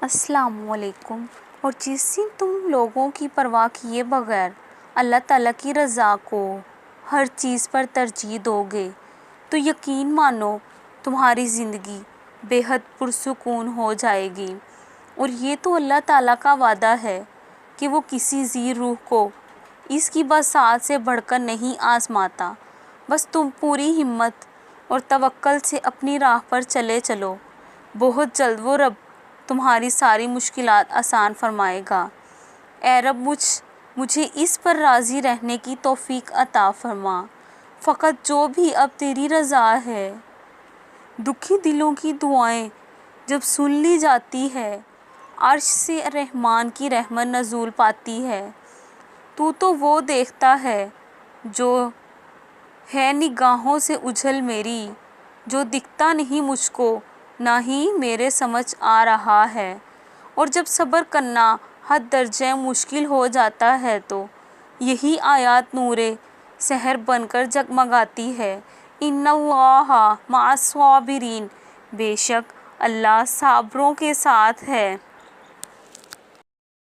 السلام علیکم۔ اور جس دن تم لوگوں کی پرواہ کیے بغیر اللہ تعالیٰ کی رضا کو ہر چیز پر ترجیح دو گے تو یقین مانو تمہاری زندگی بے حد پرسکون ہو جائے گی۔ اور یہ تو اللہ تعالیٰ کا وعدہ ہے کہ وہ کسی ذی روح کو اس کی بساط سے بڑھ کر نہیں آزماتا۔ بس تم پوری ہمت اور توکل سے اپنی راہ پر چلے چلو، بہت جلد وہ رب تمہاری ساری مشکلات آسان فرمائے گا۔ اے رب مجھے اس پر راضی رہنے کی توفیق عطا فرما، فقط جو بھی اب تیری رضا ہے۔ دکھی دلوں کی دعائیں جب سن لی جاتی ہے، عرش سے رحمان کی رحمت نزول پاتی ہے۔ تو وہ دیکھتا ہے جو ہے نگاہوں سے اوجھل میری، جو دکھتا نہیں مجھ کو نہ ہی میرے سمجھ آ رہا ہے۔ اور جب صبر کرنا حد درجہ مشکل ہو جاتا ہے تو یہی آیات نور سحر بن کر جگمگاتی ہے۔ ان اللہ مع الصابرین، بے شک اللہ صابروں کے ساتھ ہے۔